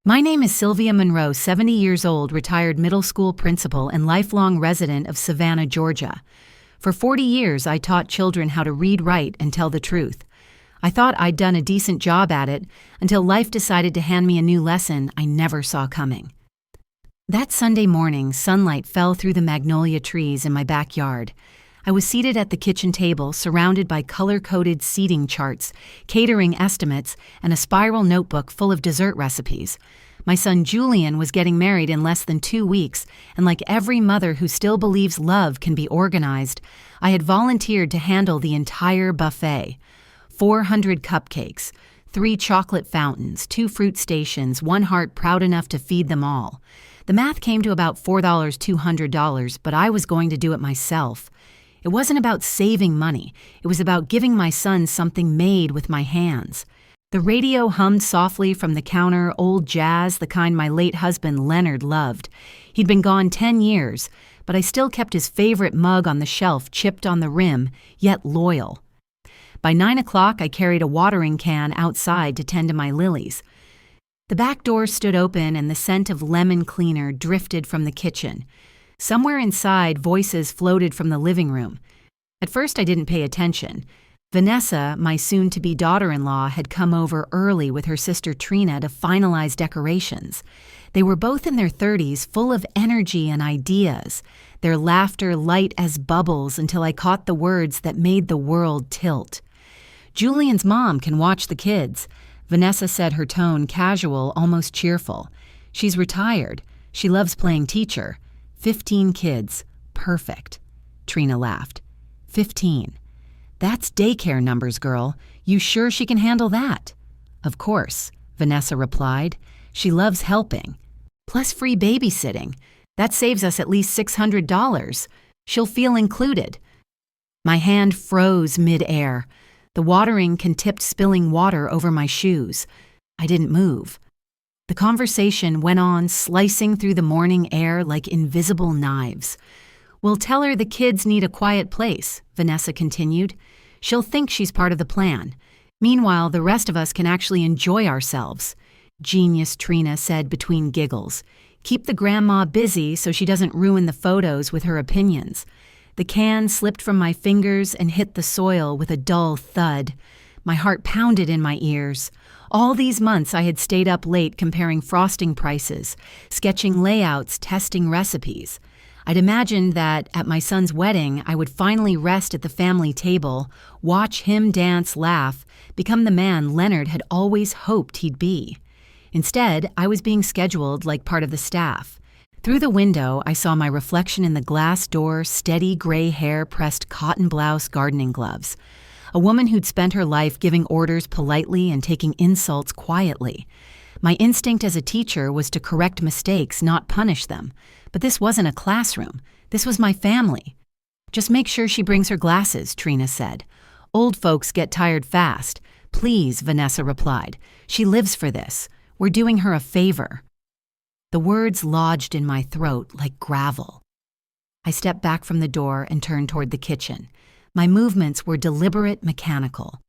My name is Sylvia Monroe, 70 years old, retired middle school principal and lifelong resident of Savannah, Georgia. For 40 years, I taught children how to read, write, and tell the truth. I thought I'd done a decent job at it until life decided to hand me a new lesson I never saw coming. That Sunday morning, sunlight fell through the magnolia trees in my backyard. I was seated at the kitchen table, surrounded by color-coded seating charts, catering estimates, and a spiral notebook full of dessert recipes. My son Julian was getting married in less than 2 weeks, and like every mother who still believes love can be organized, I had volunteered to handle the entire buffet. 400 cupcakes, 3 chocolate fountains, 2 fruit stations, 1 heart proud enough to feed them all. The math came to about $4,200, but I was going to do it myself. It wasn't about saving money. It was about giving my son something made with my hands. The radio hummed softly from the counter, old jazz, the kind my late husband Leonard loved. He'd been gone 10 years, but I still kept his favorite mug on the shelf, chipped on the rim, yet loyal. By 9 o'clock, I carried a watering can outside to tend to my lilies. The back door stood open and the scent of lemon cleaner drifted from the kitchen. Somewhere inside, voices floated from the living room. At first, I didn't pay attention. Vanessa, my soon-to-be daughter-in-law, had come over early with her sister Trina to finalize decorations. They were both in their 30s, full of energy and ideas, their laughter light as bubbles until I caught the words that made the world tilt. Julian's mom can watch the kids. Vanessa said, her tone casual, almost cheerful. She's retired. She loves playing teacher. 15 kids. Perfect. Trina laughed. 15. That's daycare numbers, girl. You sure she can handle that? Of course, Vanessa replied. She loves helping. Plus free babysitting. That saves us at least $600. She'll feel included. My hand froze mid-air. The watering can tipped spilling water over my shoes. I didn't move. The conversation went on, slicing through the morning air like invisible knives. We'll tell her the kids need a quiet place, Vanessa continued. She'll think she's part of the plan. Meanwhile, the rest of us can actually enjoy ourselves. Genius, Trina said between giggles. Keep the grandma busy so she doesn't ruin the photos with her opinions. The can slipped from my fingers and hit the soil with a dull thud. My heart pounded in my ears. All these months I had stayed up late comparing frosting prices, sketching layouts, testing recipes. I'd imagined that at my son's wedding I would finally rest at the family table, watch him dance, laugh, become the man Leonard had always hoped he'd be. Instead, I was being scheduled like part of the staff. Through the window, I saw my reflection in the glass door, steady gray hair pressed cotton blouse, gardening gloves. A woman who'd spent her life giving orders politely and taking insults quietly. My instinct as a teacher was to correct mistakes, not punish them. But this wasn't a classroom. This was my family. Just make sure she brings her glasses, Trina said. Old folks get tired fast. Please, Vanessa replied. She lives for this. We're doing her a favor. The words lodged in my throat like gravel. I stepped back from the door and turned toward the kitchen. My movements were deliberate, mechanical.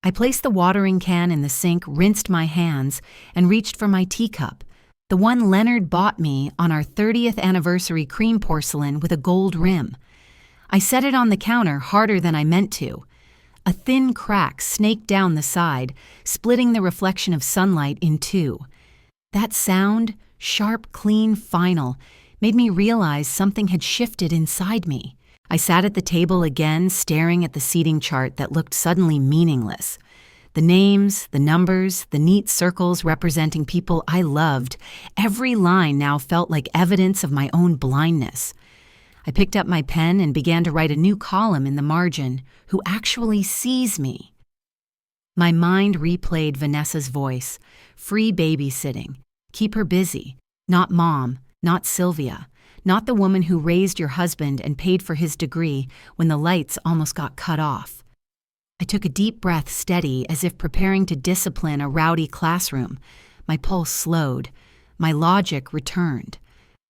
I placed the watering can in the sink, rinsed my hands, and reached for my teacup, the one Leonard bought me on our 30th anniversary cream porcelain with a gold rim. I set it on the counter harder than I meant to. A thin crack snaked down the side, splitting the reflection of sunlight in two. That sound, sharp, clean, final, made me realize something had shifted inside me. I sat at the table again, staring at the seating chart that looked suddenly meaningless. The names, the numbers, the neat circles representing people I loved, every line now felt like evidence of my own blindness. I picked up my pen and began to write a new column in the margin, who actually sees me. My mind replayed Vanessa's voice, free babysitting, keep her busy, not mom, not Sylvia. Not the woman who raised your husband and paid for his degree when the lights almost got cut off. I took a deep breath, steady, as if preparing to discipline a rowdy classroom. My pulse slowed. My logic returned.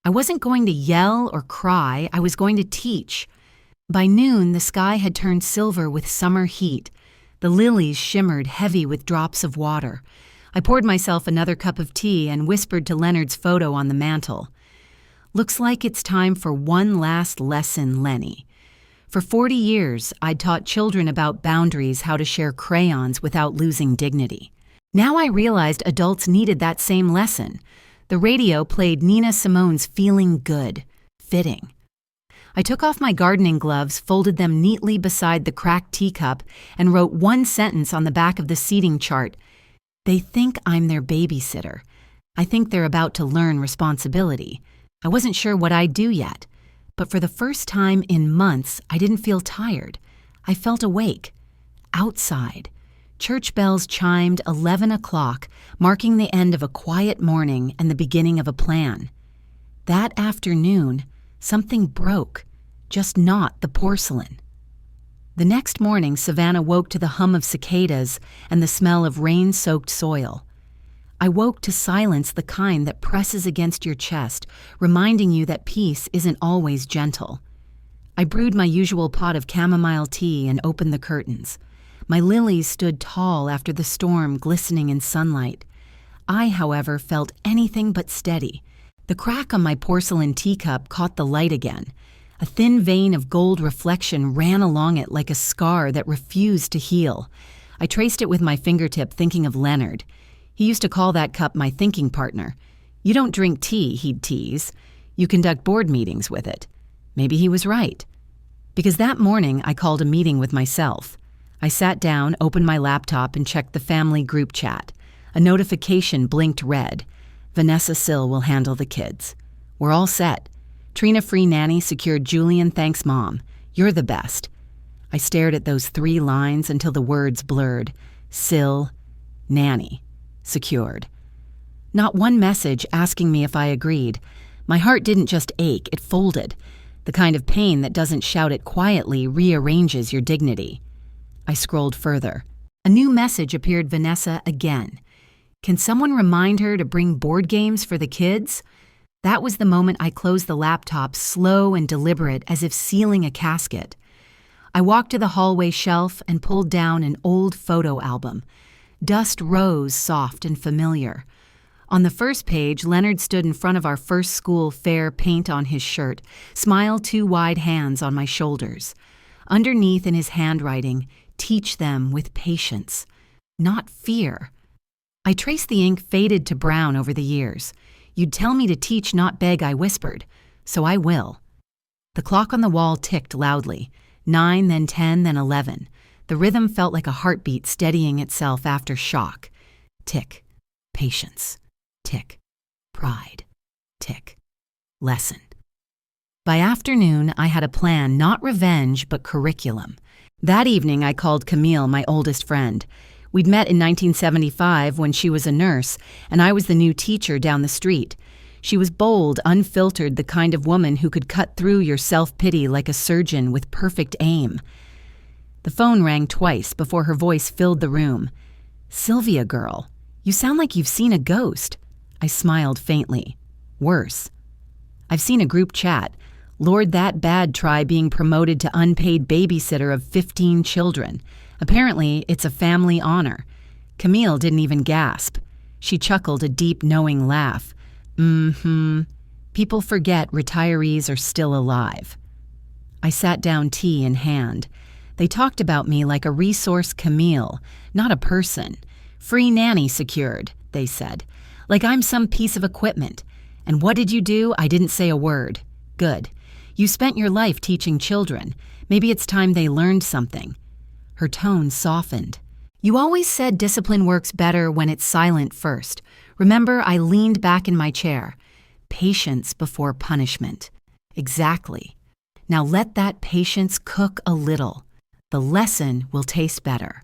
I wasn't going to yell or cry. I was going to teach. By noon, the sky had turned silver with summer heat. The lilies shimmered heavy with drops of water. I poured myself another cup of tea and whispered to Leonard's photo on the mantel. "Looks like it's time for one last lesson, Lenny." For 40 years, I'd taught children about boundaries, how to share crayons without losing dignity. Now I realized adults needed that same lesson. The radio played Nina Simone's "Feeling Good." Fitting. I took off my gardening gloves, folded them neatly beside the cracked teacup, and wrote one sentence on the back of the seating chart. "They think I'm their babysitter. I think they're about to learn responsibility." I wasn't sure what I'd do yet, but for the first time in months, I didn't feel tired. I felt awake. Outside, church bells chimed 11 o'clock, marking the end of a quiet morning and the beginning of a plan. That afternoon, something broke, just not the porcelain. The next morning, Savannah woke to the hum of cicadas and the smell of rain-soaked soil. I woke to silence, the kind that presses against your chest, reminding you that peace isn't always gentle. I brewed my usual pot of chamomile tea and opened the curtains. My lilies stood tall after the storm, glistening in sunlight. I, however, felt anything but steady. The crack on my porcelain teacup caught the light again. A thin vein of gold reflection ran along it like a scar that refused to heal. I traced it with my fingertip, thinking of Leonard. He used to call that cup my thinking partner. "You don't drink tea," he'd tease. "You conduct board meetings with it." Maybe he was right. Because that morning, I called a meeting with myself. I sat down, opened my laptop, and checked the family group chat. A notification blinked red. "Vanessa Sill will handle the kids. We're all set. Trina Free Nanny secured Julian, thanks Mom. You're the best." I stared at those 3 lines until the words blurred. Sill, Nanny. Secured. Not one message asking me if I agreed. My heart didn't just ache, it folded. The kind of pain that doesn't shout it quietly rearranges your dignity. I scrolled further. A new message appeared. Vanessa again. Can someone remind her to bring board games for the kids? That was the moment I closed the laptop, slow and deliberate, as if sealing a casket. I walked to the hallway shelf and pulled down an old photo album. Dust rose, soft and familiar. On the first page, Leonard stood in front of our first school fair, paint on his shirt, smile, 2 wide hands on my shoulders. Underneath, in his handwriting, "Teach them with patience, not fear." I traced the ink, faded to brown over the years. "You'd tell me to teach, not beg," I whispered. "So I will." The clock on the wall ticked loudly. 9, then 10, then 11. The rhythm felt like a heartbeat steadying itself after shock. Tick. Patience. Tick. Pride. Tick. Lesson. By afternoon, I had a plan, not revenge, but curriculum. That evening, I called Camille, my oldest friend. We'd met in 1975 when she was a nurse, and I was the new teacher down the street. She was bold, unfiltered, the kind of woman who could cut through your self-pity like a surgeon with perfect aim. The phone rang twice before her voice filled the room. "Sylvia, girl, you sound like you've seen a ghost." I smiled faintly. "Worse. I've seen a group chat. Lord, that bad try being promoted to unpaid babysitter of 15 children. Apparently, it's a family honor." Camille didn't even gasp. She chuckled a deep, knowing laugh. People forget retirees are still alive." I sat down, tea in hand. They talked about me like a resource, Camille, not a person. "Free nanny secured," they said. Like I'm some piece of equipment. "And what did you do?" I didn't say a word. "Good. You spent your life teaching children. Maybe it's time they learned something." Her tone softened. "You always said discipline works better when it's silent first. Remember?" I leaned back in my chair. "Patience before punishment." Exactly. Now let that patience cook a little. The lesson will taste better.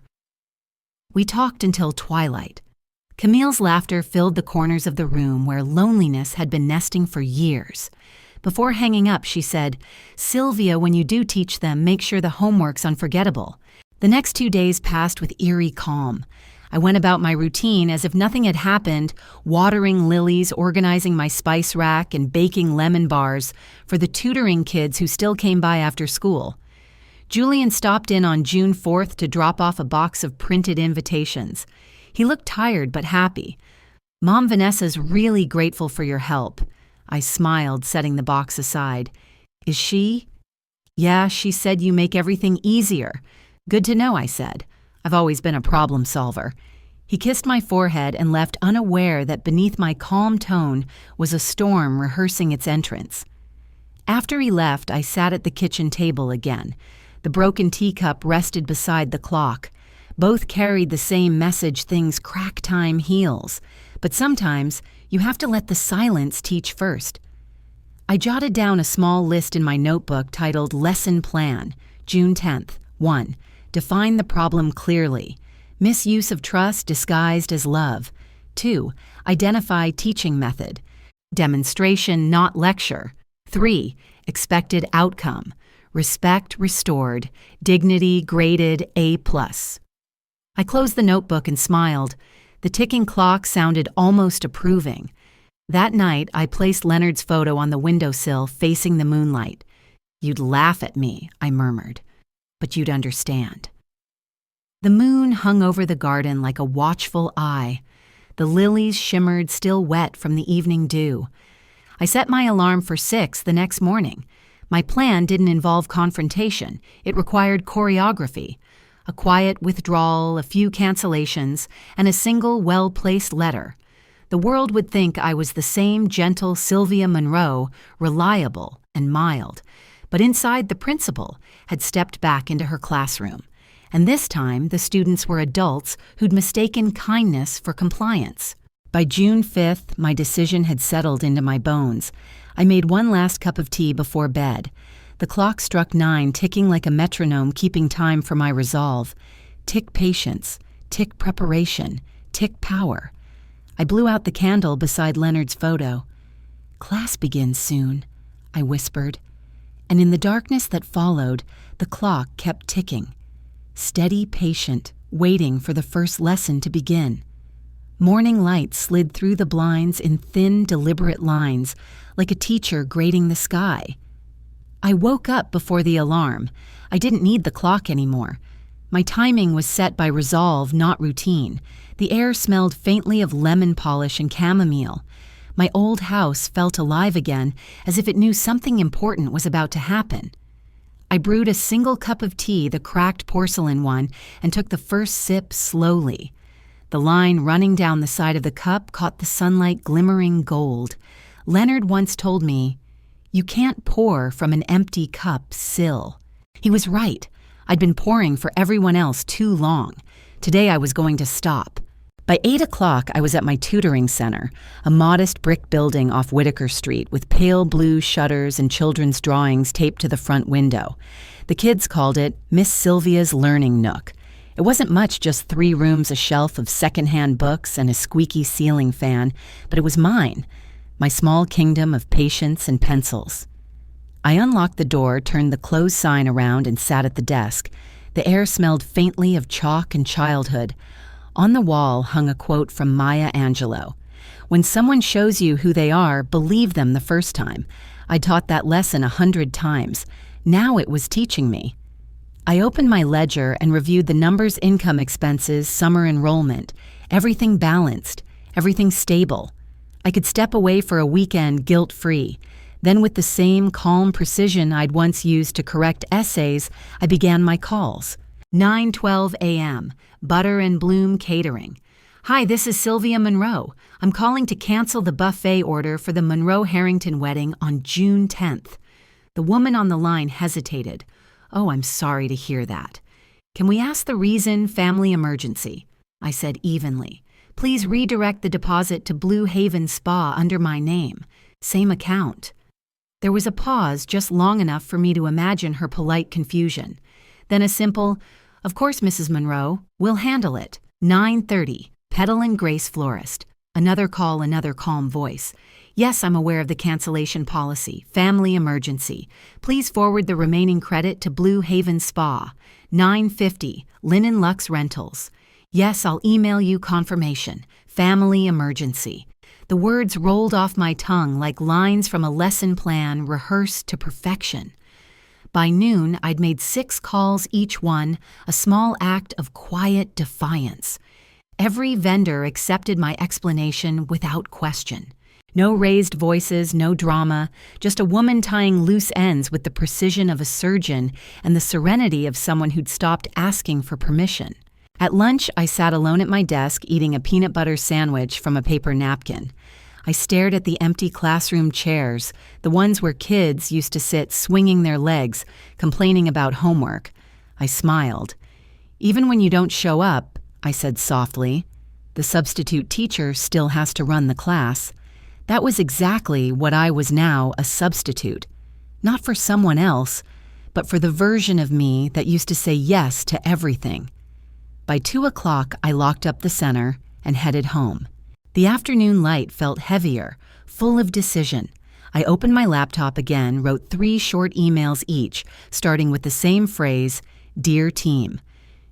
We talked until twilight. Camille's laughter filled the corners of the room where loneliness had been nesting for years. Before hanging up, she said, "Sylvia, when you do teach them, make sure the homework's unforgettable." The next 2 days passed with eerie calm. I went about my routine as if nothing had happened, watering lilies, organizing my spice rack, and baking lemon bars for the tutoring kids who still came by after school. Julian stopped in on June 4th to drop off a box of printed invitations. He looked tired but happy. "Mom Vanessa's really grateful for your help." I smiled, setting the box aside. "Is she?" "Yeah, she said you make everything easier." "Good to know," I said. I've always been a problem solver. He kissed my forehead and left, unaware that beneath my calm tone was a storm rehearsing its entrance. After he left, I sat at the kitchen table again. The broken teacup rested beside the clock. Both carried the same message: things crack time heals. But sometimes you have to let the silence teach first. I jotted down a small list in my notebook titled Lesson Plan, June 10th. 1. Define the problem clearly. Misuse of trust disguised as love. 2. Identify teaching method. Demonstration, not lecture. 3. Expected outcome. Respect restored. Dignity graded A+. I closed the notebook and smiled. The ticking clock sounded almost approving. That night, I placed Leonard's photo on the windowsill facing the moonlight. "You'd laugh at me," I murmured, "but you'd understand." The moon hung over the garden like a watchful eye. The lilies shimmered, still wet from the evening dew. I set my alarm for 6 the next morning. My plan didn't involve confrontation. It required choreography. A quiet withdrawal, a few cancellations, and a single well-placed letter. The world would think I was the same gentle Sylvia Monroe, reliable and mild. But inside, the principal had stepped back into her classroom. And this time, the students were adults who'd mistaken kindness for compliance. By June 5th, my decision had settled into my bones. I made one last cup of tea before bed. The clock struck 9, ticking like a metronome, keeping time for my resolve. Tick patience, tick preparation, tick power. I blew out the candle beside Leonard's photo. "Class begins soon," I whispered. And in the darkness that followed, the clock kept ticking. Steady, patient, waiting for the first lesson to begin. Morning light slid through the blinds in thin, deliberate lines, like a teacher grading the sky. I woke up before the alarm. I didn't need the clock anymore. My timing was set by resolve, not routine. The air smelled faintly of lemon polish and chamomile. My old house felt alive again, as if it knew something important was about to happen. I brewed a single cup of tea, the cracked porcelain one, and took the first sip slowly. The line running down the side of the cup caught the sunlight glimmering gold. Leonard once told me, "You can't pour from an empty cup still." He was right. I'd been pouring for everyone else too long. Today I was going to stop. By 8 o'clock, I was at my tutoring center, a modest brick building off Whitaker Street with pale blue shutters and children's drawings taped to the front window. The kids called it Miss Sylvia's Learning Nook. It wasn't much, just 3 rooms, a shelf of secondhand books, and a squeaky ceiling fan, but it was mine, my small kingdom of patience and pencils. I unlocked the door, turned the closed sign around, and sat at the desk. The air smelled faintly of chalk and childhood. On the wall hung a quote from Maya Angelou. "When someone shows you who they are, believe them the first time." I taught that lesson 100 times. Now it was teaching me. I opened my ledger and reviewed the numbers: income, expenses, summer enrollment. Everything balanced, everything stable. I could step away for a weekend guilt-free. Then, with the same calm precision I'd once used to correct essays, I began my calls. 9:12 a.m., Butter and Bloom Catering. "Hi, this is Sylvia Monroe. I'm calling to cancel the buffet order for the Monroe-Harrington wedding on June 10th. The woman on the line hesitated. "Oh, I'm sorry to hear that. Can we ask the reason? Family emergency," I said evenly. "Please redirect the deposit to Blue Haven Spa under my name. Same account." There was a pause, just long enough for me to imagine her polite confusion. Then a simple, "Of course, Mrs. Monroe, we'll handle it." 9:30, Petal and Grace Florist. Another call, another calm voice. "Yes, I'm aware of the cancellation policy. Family emergency. Please forward the remaining credit to Blue Haven Spa." 9:50, Linen Lux Rentals. "Yes, I'll email you confirmation. Family emergency." The words rolled off my tongue like lines from a lesson plan rehearsed to perfection. By noon, I'd made 6 calls, each one a small act of quiet defiance. Every vendor accepted my explanation without question. No raised voices, no drama, just a woman tying loose ends with the precision of a surgeon and the serenity of someone who'd stopped asking for permission. At lunch, I sat alone at my desk eating a peanut butter sandwich from a paper napkin. I stared at the empty classroom chairs, the ones where kids used to sit swinging their legs, complaining about homework. I smiled. "Even when you don't show up," I said softly, "the substitute teacher still has to run the class." That was exactly what I was now, a substitute. Not for someone else, but for the version of me that used to say yes to everything. By 2 o'clock, I locked up the center and headed home. The afternoon light felt heavier, full of decision. I opened my laptop again, wrote 3 short emails each, starting with the same phrase, "Dear team.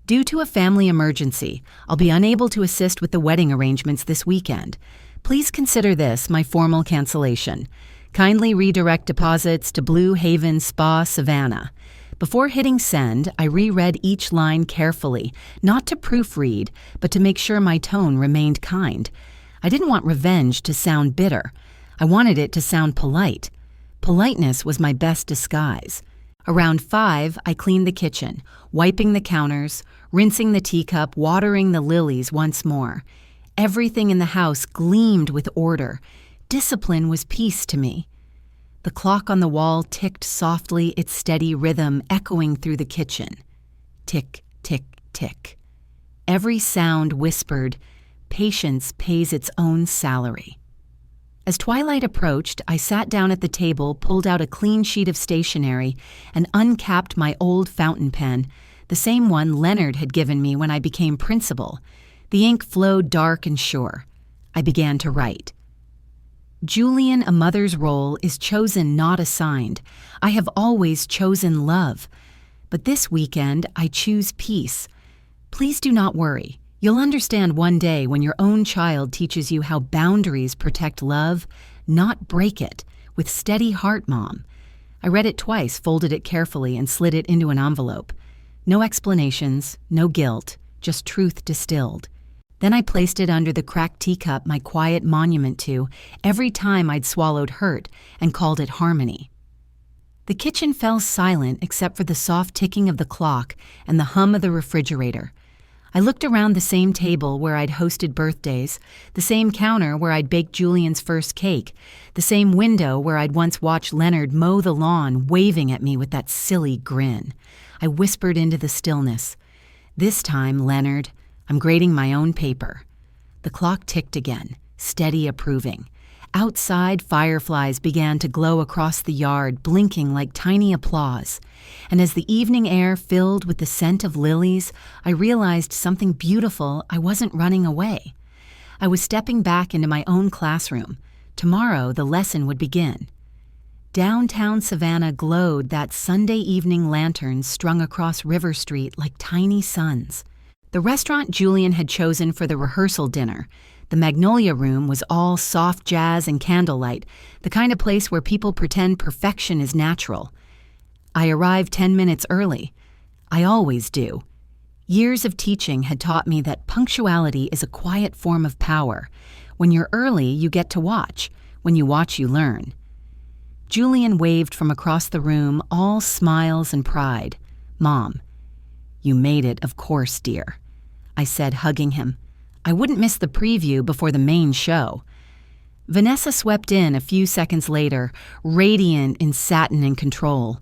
Due to a family emergency, I'll be unable to assist with the wedding arrangements this weekend. Please consider this my formal cancellation. Kindly redirect deposits to Blue Haven Spa, Savannah." Before hitting send, I reread each line carefully, not to proofread, but to make sure my tone remained kind. I didn't want revenge to sound bitter. I wanted it to sound polite. Politeness was my best disguise. Around 5, I cleaned the kitchen, wiping the counters, rinsing the teacup, watering the lilies once more. Everything in the house gleamed with order. Discipline was peace to me. The clock on the wall ticked softly, its steady rhythm echoing through the kitchen. Tick, tick, tick. Every sound whispered, "Patience pays its own salary." As twilight approached, I sat down at the table, pulled out a clean sheet of stationery, and uncapped my old fountain pen, the same one Leonard had given me when I became principal. The ink flowed dark and sure. I began to write. "Julian, a mother's role is chosen, not assigned. I have always chosen love. But this weekend, I choose peace. Please do not worry. You'll understand one day when your own child teaches you how boundaries protect love, not break it, with steady heart, Mom." I read it twice, folded it carefully, and slid it into an envelope. No explanations, no guilt, just truth distilled. Then I placed it under the cracked teacup, my quiet monument to, every time I'd swallowed hurt, and called it harmony. The kitchen fell silent except for the soft ticking of the clock and the hum of the refrigerator. I looked around the same table where I'd hosted birthdays, the same counter where I'd baked Julian's first cake, the same window where I'd once watched Leonard mow the lawn, waving at me with that silly grin. I whispered into the stillness, "This time, Leonard, I'm grading my own paper." The clock ticked again, steady approving. Outside, fireflies began to glow across the yard, blinking like tiny applause. And as the evening air filled with the scent of lilies, I realized something beautiful. I wasn't running away. I was stepping back into my own classroom. Tomorrow, the lesson would begin. Downtown Savannah glowed that Sunday evening lanterns strung across River Street like tiny suns. The restaurant Julian had chosen for the rehearsal dinner, the Magnolia Room, was all soft jazz and candlelight, the kind of place where people pretend perfection is natural. I arrived 10 minutes early. I always do. Years of teaching had taught me that punctuality is a quiet form of power. When you're early, you get to watch. When you watch, you learn. Julian waved from across the room, all smiles and pride. "Mom, you made it, of course, dear," I said, hugging him. I wouldn't miss the preview before the main show. Vanessa swept in a few seconds later, radiant in satin and control.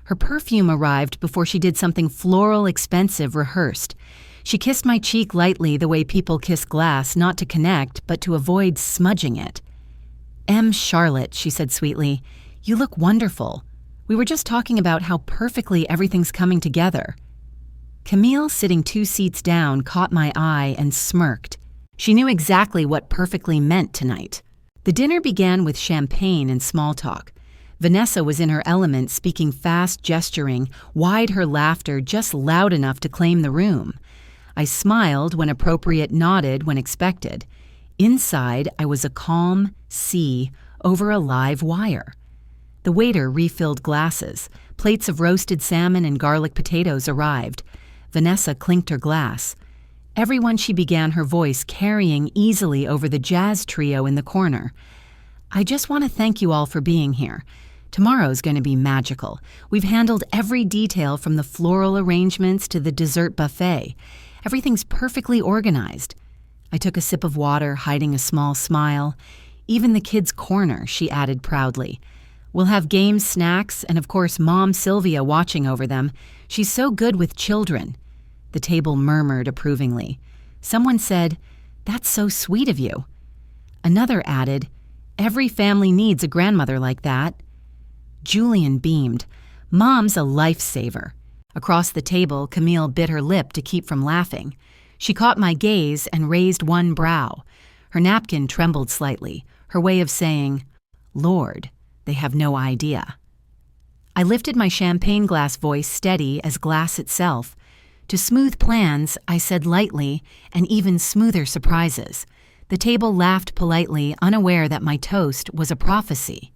Her perfume arrived before she did something floral, expensive, rehearsed. She kissed my cheek lightly the way people kiss glass, not to connect, but to avoid smudging it. "M. Charlotte," she said sweetly, "you look wonderful. We were just talking about how perfectly everything's coming together." Camille, sitting 2 seats down, caught my eye and smirked. She knew exactly what perfectly meant tonight. The dinner began with champagne and small talk. Vanessa was in her element, speaking fast, gesturing, wide her laughter just loud enough to claim the room. I smiled when appropriate, nodded when expected. Inside, I was a calm sea over a live wire. The waiter refilled glasses. Plates of roasted salmon and garlic potatoes arrived. Vanessa clinked her glass. Everyone, she began, her voice carrying easily over the jazz trio in the corner. I just want to thank you all for being here. Tomorrow's going to be magical. We've handled every detail from the floral arrangements to the dessert buffet. Everything's perfectly organized. I took a sip of water, hiding a small smile. Even the kids' corner, she added proudly. We'll have games, snacks, and of course Mom Sylvia watching over them. She's so good with children. The table murmured approvingly. Someone said, "That's so sweet of you." Another added, "Every family needs a grandmother like that." Julian beamed. Mom's a lifesaver. Across the table, Camille bit her lip to keep from laughing. She caught my gaze and raised one brow. Her napkin trembled slightly, her way of saying, "Lord, they have no idea." I lifted my champagne glass voice steady as glass itself. To smooth plans, I said lightly, and even smoother surprises. The table laughed politely, unaware that my toast was a prophecy.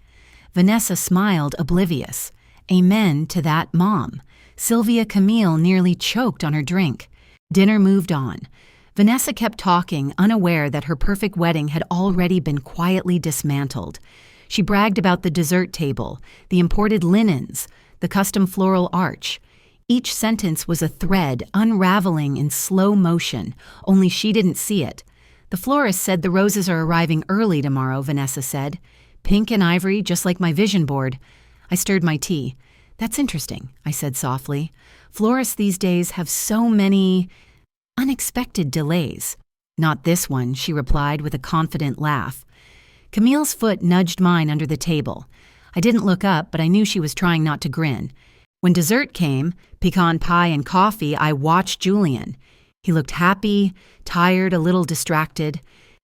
Vanessa smiled, oblivious. Amen to that, Mom. Sylvia Camille nearly choked on her drink. Dinner moved on. Vanessa kept talking, unaware that her perfect wedding had already been quietly dismantled. She bragged about the dessert table, the imported linens, the custom floral arch. Each sentence was a thread unraveling in slow motion, only she didn't see it. The florist said the roses are arriving early tomorrow, Vanessa said. Pink and ivory, just like my vision board. I stirred my tea. That's interesting, I said softly. Florists these days have so many unexpected delays. Not this one, she replied with a confident laugh. Camille's foot nudged mine under the table. I didn't look up, but I knew she was trying not to grin. When dessert came, pecan pie and coffee, I watched Julian. He looked happy, tired, a little distracted.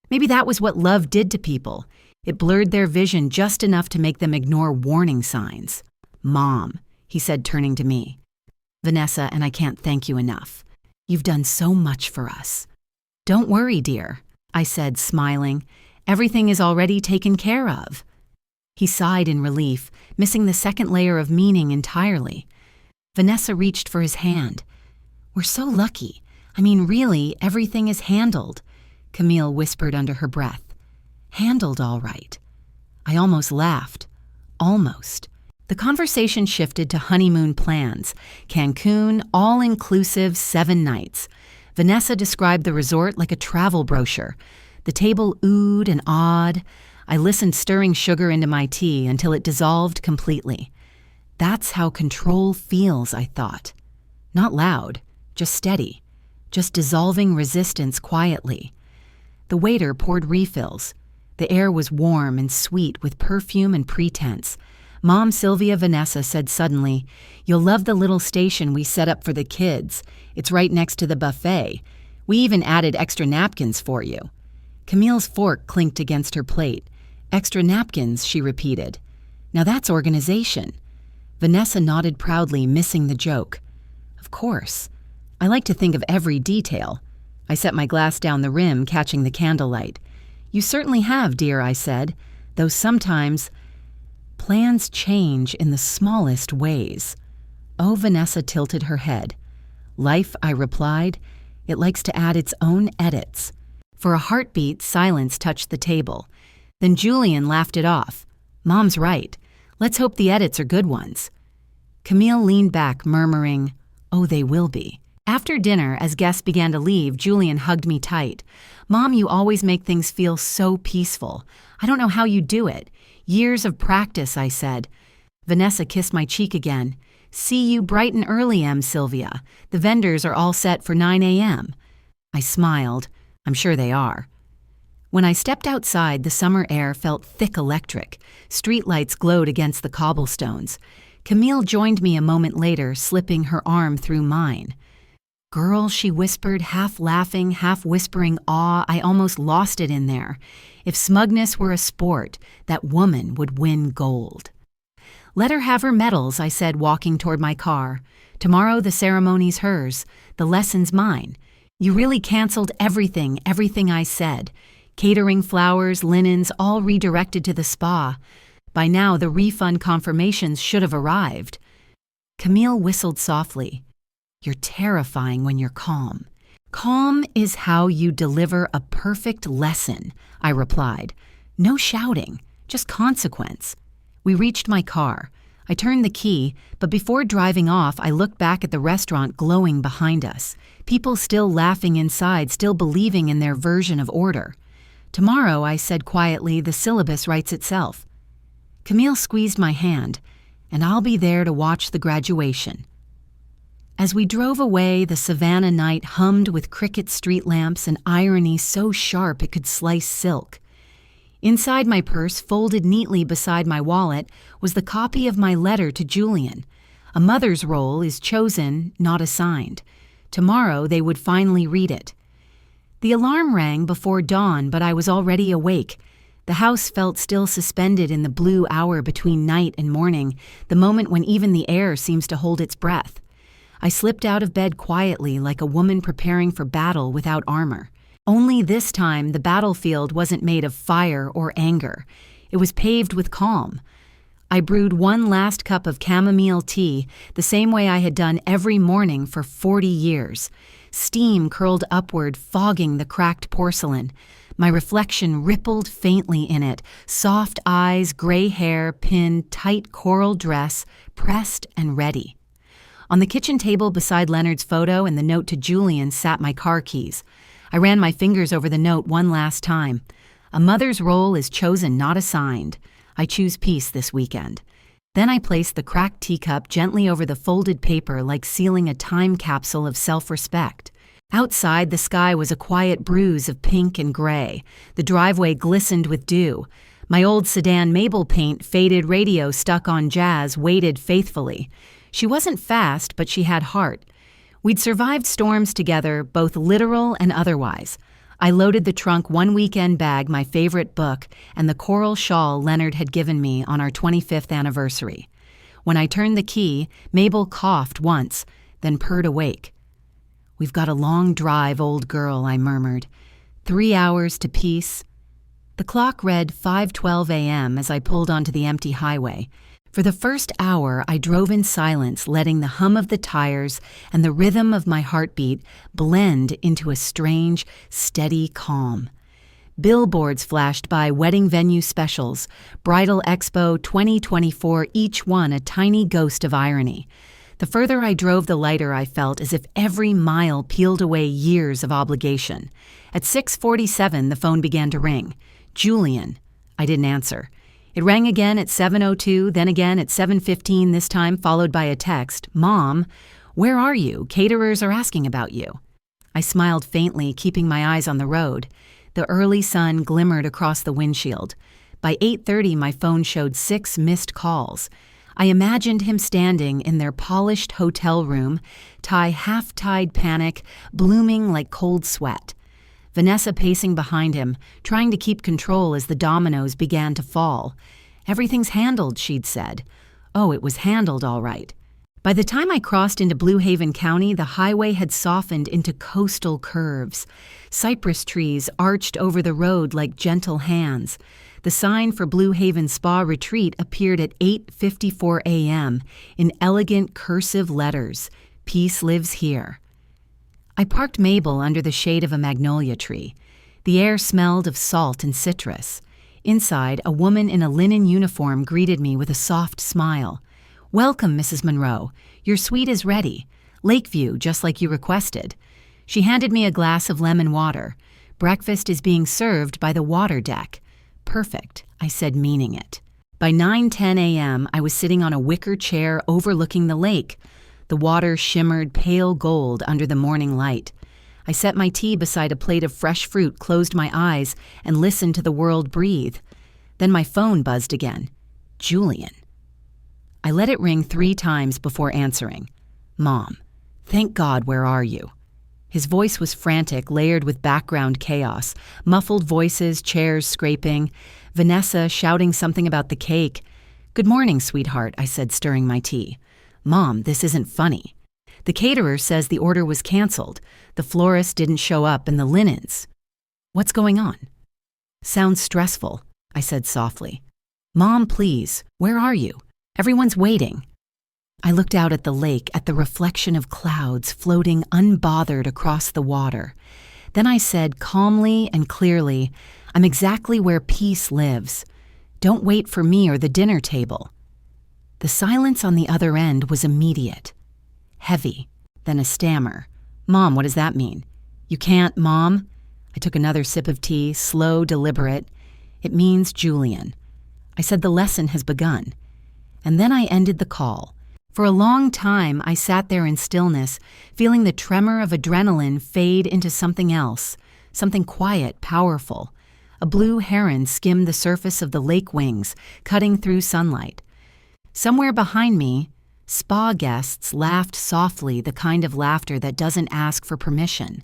Maybe that was what love did to people. It blurred their vision just enough to make them ignore warning signs. Mom, he said, turning to me. Vanessa, and I can't thank you enough. You've done so much for us. Don't worry, dear, I said, smiling. Everything is already taken care of. He sighed in relief, missing the second layer of meaning entirely. Vanessa reached for his hand. We're so lucky. I mean, really, everything is handled, Camille whispered under her breath. Handled all right. I almost laughed. Almost. The conversation shifted to honeymoon plans. Cancun, all-inclusive, 7 nights. Vanessa described the resort like a travel brochure. The table oohed and awed. I listened, stirring sugar into my tea until it dissolved completely. That's how control feels, I thought. Not loud, just steady, just dissolving resistance quietly. The waiter poured refills. The air was warm and sweet with perfume and pretense. Mom Sylvia Vanessa said suddenly, "You'll love the little station we set up for the kids. It's right next to the buffet. We even added extra napkins for you." Camille's fork clinked against her plate. Extra napkins, she repeated. Now that's organization. Vanessa nodded proudly, missing the joke. Of course. I like to think of every detail. I set my glass down the rim, catching the candlelight. You certainly have, dear, I said, though sometimes plans change in the smallest ways. Oh, Vanessa tilted her head. Life, I replied, it likes to add its own edits. For a heartbeat, silence touched the table. Then Julian laughed it off. Mom's right. Let's hope the edits are good ones. Camille leaned back, murmuring, "Oh, they will be." After dinner, as guests began to leave, Julian hugged me tight. Mom, you always make things feel so peaceful. I don't know how you do it. Years of practice, I said. Vanessa kissed my cheek again. See you bright and early, Sylvia. The vendors are all set for 9 a.m. I smiled. I'm sure they are. When I stepped outside, the summer air felt thick electric. Streetlights glowed against the cobblestones. Camille joined me a moment later, slipping her arm through mine. Girl, she whispered, half laughing, half whispering awe. I almost lost it in there. If smugness were a sport, that woman would win gold. Let her have her medals, I said, walking toward my car. Tomorrow the ceremony's hers, the lesson's mine. You really canceled everything I said. Catering, flowers, linens, all redirected to the spa. By now, the refund confirmations should have arrived. Camille whistled softly. You're terrifying when you're calm. Calm is how you deliver a perfect lesson, I replied. No shouting, just consequence. We reached my car. I turned the key, but before driving off, I looked back at the restaurant glowing behind us. People still laughing inside, still believing in their version of order. Tomorrow, I said quietly, the syllabus writes itself. Camille squeezed my hand, and I'll be there to watch the graduation. As we drove away, the Savannah night hummed with cricket street lamps and irony so sharp it could slice silk. Inside my purse, folded neatly beside my wallet, was the copy of my letter to Julian. A mother's role is chosen, not assigned. Tomorrow they would finally read it. The alarm rang before dawn, but I was already awake. The house felt still suspended in the blue hour between night and morning, the moment when even the air seems to hold its breath. I slipped out of bed quietly like a woman preparing for battle without armor. Only this time the battlefield wasn't made of fire or anger. It was paved with calm. I brewed one last cup of chamomile tea, the same way I had done every morning for 40 years. Steam curled upward, fogging the cracked porcelain. My reflection rippled faintly in it, soft eyes, gray hair, pinned, tight coral dress, pressed and ready. On the kitchen table beside Leonard's photo and the note to Julian sat my car keys. I ran my fingers over the note one last time. A mother's role is chosen, not assigned. I choose peace this weekend. Then I placed the cracked teacup gently over the folded paper like sealing a time capsule of self-respect. Outside, the sky was a quiet bruise of pink and gray. The driveway glistened with dew. My old sedan Mabel paint faded radio stuck on jazz waited faithfully. She wasn't fast, but she had heart. We'd survived storms together, both literal and otherwise. I loaded the trunk one weekend bag, my favorite book, and the coral shawl Leonard had given me on our 25th anniversary. When I turned the key, Mabel coughed once, then purred awake. We've got a long drive, old girl, I murmured. 3 hours to peace. The clock read 5:12 a.m. as I pulled onto the empty highway. For the first hour, I drove in silence, letting the hum of the tires and the rhythm of my heartbeat blend into a strange, steady calm. Billboards flashed by, wedding venue specials, Bridal Expo 2024, each one a tiny ghost of irony. The further I drove, the lighter I felt, as if every mile peeled away years of obligation. At 6:47, the phone began to ring. Julian. I didn't answer. It rang again at 7:02, then again at 7:15, this time followed by a text. Mom, where are you? Caterers are asking about you. I smiled faintly, keeping my eyes on the road. The early sun glimmered across the windshield. By 8:30, my phone showed 6 missed calls. I imagined him standing in their polished hotel room, tie half-tied panic, blooming like cold sweat. Vanessa pacing behind him, trying to keep control as the dominoes began to fall. Everything's handled, she'd said. Oh, it was handled all right. By the time I crossed into Blue Haven County, the highway had softened into coastal curves. Cypress trees arched over the road like gentle hands. The sign for Blue Haven Spa Retreat appeared at 8:54 a.m. in elegant cursive letters. Peace lives here. I parked Mabel under the shade of a magnolia tree. The air smelled of salt and citrus. Inside, a woman in a linen uniform greeted me with a soft smile. Welcome, Mrs. Monroe. Your suite is ready. Lakeview, just like you requested. She handed me a glass of lemon water. Breakfast is being served by the water deck. Perfect, I said, meaning it. By 9:10 a.m., I was sitting on a wicker chair overlooking the lake. The water shimmered pale gold under the morning light. I set my tea beside a plate of fresh fruit, closed my eyes, and listened to the world breathe. Then my phone buzzed again. Julian. I let it ring 3 times before answering. Mom, thank God, where are you? His voice was frantic, layered with background chaos. Muffled voices, chairs scraping. Vanessa shouting something about the cake. Good morning, sweetheart, I said, stirring my tea. Mom, this isn't funny. The caterer says the order was canceled. The florist didn't show up and the linens. What's going on? Sounds stressful, I said softly. Mom, please, where are you? Everyone's waiting. I looked out at the lake, at the reflection of clouds floating unbothered across the water. Then I said calmly and clearly, "I'm exactly where peace lives. Don't wait for me or the dinner table." The silence on the other end was immediate. Heavy, then a stammer. "Mom, what does that mean?" "You can't, Mom." I took another sip of tea, slow, deliberate. "It means Julian." I said the lesson has begun. And then I ended the call. For a long time, I sat there in stillness, feeling the tremor of adrenaline fade into something else, something quiet, powerful. A blue heron skimmed the surface of the lake wings, cutting through sunlight. Somewhere behind me, spa guests laughed softly, the kind of laughter that doesn't ask for permission.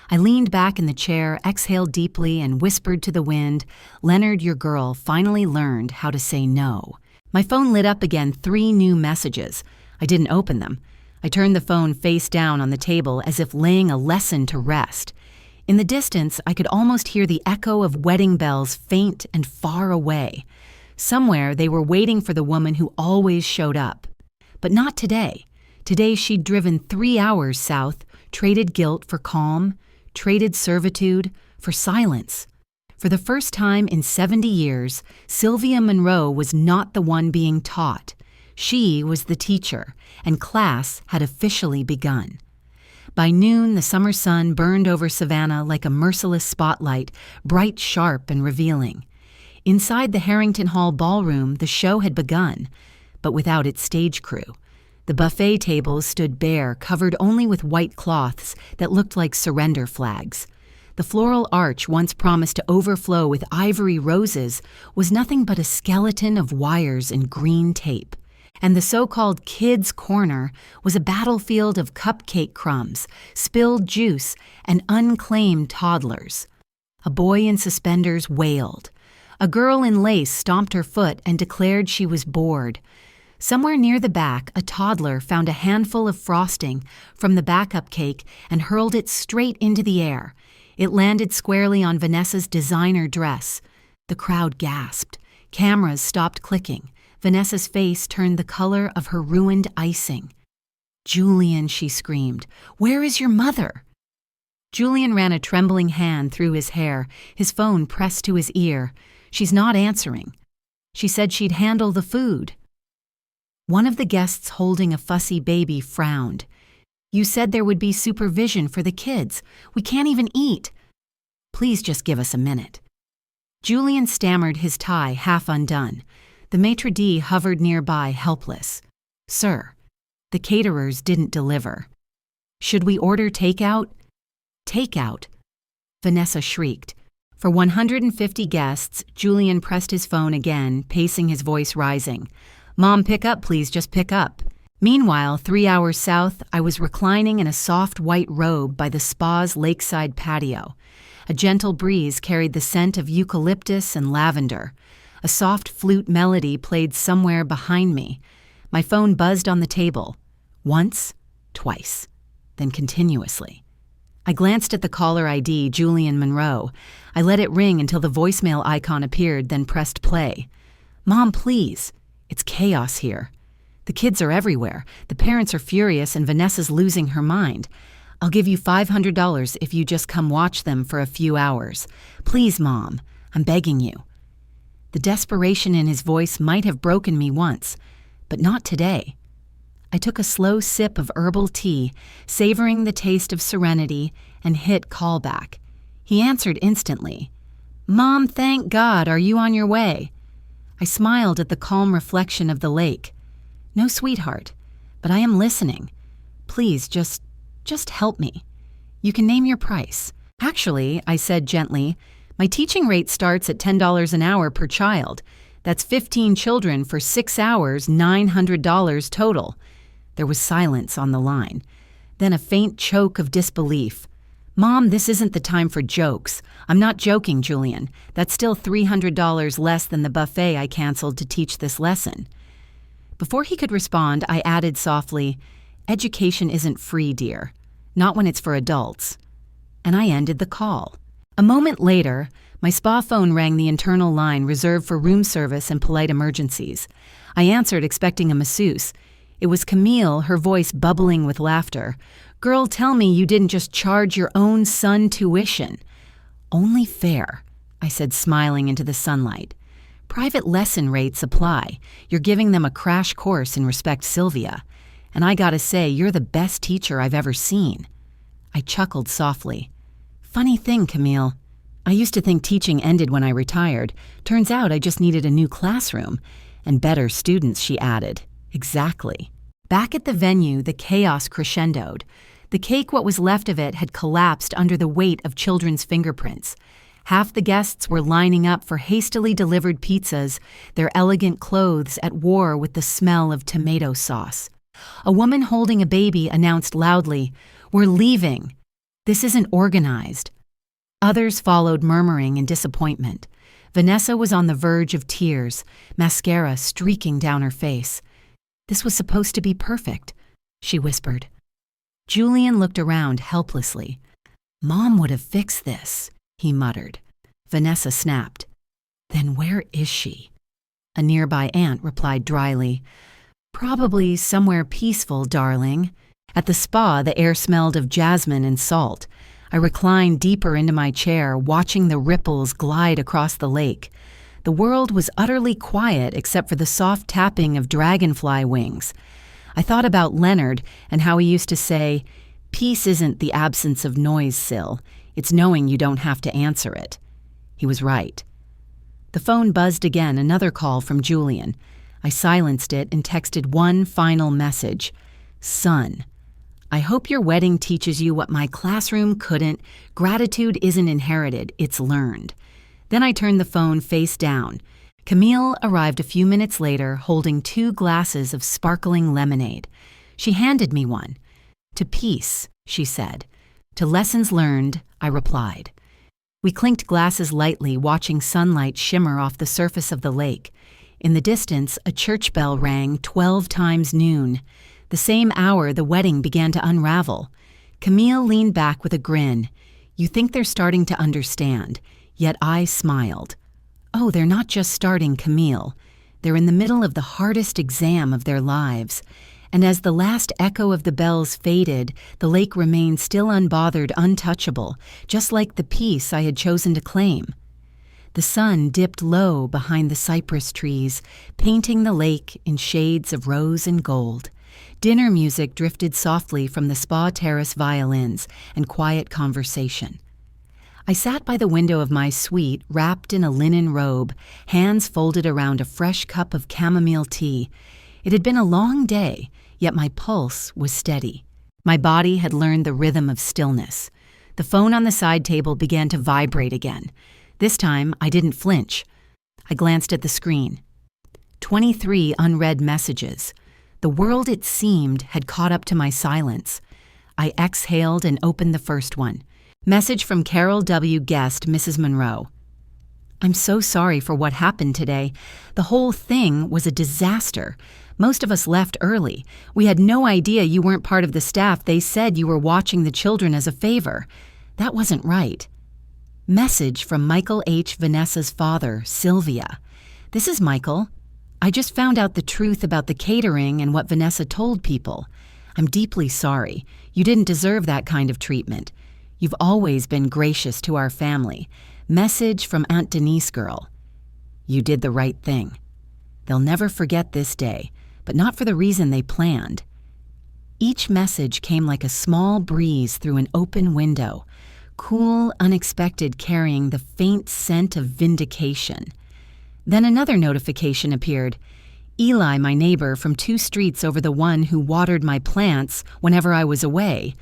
I leaned back in the chair, exhaled deeply, and whispered to the wind, "Leonard, your girl finally learned how to say no." My phone lit up again, 3 new messages. I didn't open them. I turned the phone face down on the table as if laying a lesson to rest. In the distance, I could almost hear the echo of wedding bells faint and far away. Somewhere, they were waiting for the woman who always showed up. But not today. Today, she'd driven 3 hours south, traded guilt for calm, traded servitude for silence. For the first time in 70 years, Sylvia Monroe was not the one being taught. She was the teacher, and class had officially begun. By noon, the summer sun burned over Savannah like a merciless spotlight, bright, sharp, and revealing. Inside the Harrington Hall ballroom, the show had begun, but without its stage crew. The buffet tables stood bare, covered only with white cloths that looked like surrender flags. The floral arch, once promised to overflow with ivory roses, was nothing but a skeleton of wires and green tape. And the so-called kids' corner was a battlefield of cupcake crumbs, spilled juice, and unclaimed toddlers. A boy in suspenders wailed. A girl in lace stomped her foot and declared she was bored. Somewhere near the back, a toddler found a handful of frosting from the backup cake and hurled it straight into the air. It landed squarely on Vanessa's designer dress. The crowd gasped. Cameras stopped clicking. Vanessa's face turned the color of her ruined icing. "Julian," she screamed, "where is your mother?" Julian ran a trembling hand through his hair, his phone pressed to his ear. "She's not answering. She said she'd handle the food." One of the guests holding a fussy baby frowned. "You said there would be supervision for the kids. We can't even eat. Please just give us a minute." Julian stammered, his tie half undone. The maitre d' hovered nearby, helpless. "Sir, the caterers didn't deliver." "Should we order takeout?" "Takeout?" Vanessa shrieked. For 150 guests, Julian pressed his phone again, pacing, his voice rising. "Mom, pick up, please, just pick up." Meanwhile, 3 hours south, I was reclining in a soft white robe by the spa's lakeside patio. A gentle breeze carried the scent of eucalyptus and lavender. A soft flute melody played somewhere behind me. My phone buzzed on the table. Once, twice, then continuously. I glanced at the caller ID, Julian Monroe. I let it ring until the voicemail icon appeared, then pressed play. "Mom, please. It's chaos here. The kids are everywhere. The parents are furious and Vanessa's losing her mind. I'll give you $500 if you just come watch them for a few hours. Please, Mom. I'm begging you." The desperation in his voice might have broken me once, but not today. I took a slow sip of herbal tea, savoring the taste of serenity, and hit callback. He answered instantly. "Mom, thank God, are you on your way?" I smiled at the calm reflection of the lake. "No, sweetheart, but I am listening. Please, just help me. You can name your price." "Actually," I said gently, "my teaching rate starts at $10 an hour per child. That's 15 children for 6 hours, $900 total." There was silence on the line. Then a faint choke of disbelief. "Mom, this isn't the time for jokes. I'm not joking, Julian. That's still $300 less than the buffet I canceled to teach this lesson." Before he could respond, I added softly, "Education isn't free, dear. Not when it's for adults." And I ended the call. A moment later, my spa phone rang, the internal line reserved for room service and polite emergencies. I answered, expecting a masseuse. It was Camille, her voice bubbling with laughter. "Girl, tell me you didn't just charge your own son tuition." "Only fair," I said, smiling into the sunlight. "Private lesson rates apply. You're giving them a crash course in Respect Sylvia. And I gotta say, you're the best teacher I've ever seen." I chuckled softly. "Funny thing, Camille. I used to think teaching ended when I retired. Turns out I just needed a new classroom. And better students," she added. "Exactly." Back at the venue, the chaos crescendoed. The cake, what was left of it, had collapsed under the weight of children's fingerprints. Half the guests were lining up for hastily delivered pizzas, their elegant clothes at war with the smell of tomato sauce. A woman holding a baby announced loudly, "We're leaving. This isn't organized." Others followed, murmuring in disappointment. Vanessa was on the verge of tears, mascara streaking down her face. "This was supposed to be perfect," she whispered. Julian looked around helplessly. "Mom would have fixed this," he muttered. Vanessa snapped. "Then where is she?" A nearby aunt replied dryly, "Probably somewhere peaceful, darling." At the spa, the air smelled of jasmine and salt. I reclined deeper into my chair, watching the ripples glide across the lake. The world was utterly quiet except for the soft tapping of dragonfly wings. I thought about Leonard and how he used to say, "Peace isn't the absence of noise, Syl. It's knowing you don't have to answer it." He was right. The phone buzzed again, another call from Julian. I silenced it and texted one final message. "Son, I hope your wedding teaches you what my classroom couldn't. Gratitude isn't inherited, it's learned." Then I turned the phone face down. Camille arrived a few minutes later, holding 2 glasses of sparkling lemonade. She handed me one. "To peace," she said. "To lessons learned," I replied. We clinked glasses lightly, watching sunlight shimmer off the surface of the lake. In the distance, a church bell rang 12 times noon. The same hour, the wedding began to unravel. Camille leaned back with a grin. You think they're starting to understand, yet I smiled. Oh, they're not just starting, Camille. They're in the middle of the hardest exam of their lives. And as the last echo of the bells faded, the lake remained still unbothered, untouchable, just like the peace I had chosen to claim. The sun dipped low behind the cypress trees, painting the lake in shades of rose and gold. Dinner music drifted softly from the spa terrace violins and quiet conversation. I sat by the window of my suite, wrapped in a linen robe, hands folded around a fresh cup of chamomile tea. It had been a long day, yet my pulse was steady. My body had learned the rhythm of stillness. The phone on the side table began to vibrate again. This time, I didn't flinch. I glanced at the screen. 23 unread messages. The world, it seemed, had caught up to my silence. I exhaled and opened the first one. Message from Carol W. Guest, Mrs. Monroe. I'm so sorry for what happened today. The whole thing was a disaster. Most of us left early. We had no idea you weren't part of the staff. They said you were watching the children as a favor. That wasn't right. Message from Michael H. Vanessa's father, Sylvia. This is Michael. I just found out the truth about the catering and what Vanessa told people. I'm deeply sorry. You didn't deserve that kind of treatment. You've always been gracious to our family. Message from Aunt Denise girl. You did the right thing. They'll never forget this day, but not for the reason they planned. Each message came like a small breeze through an open window, cool, unexpected, carrying the faint scent of vindication. Then another notification appeared. Eli, my neighbor from 2 streets over the one who watered my plants whenever I was away,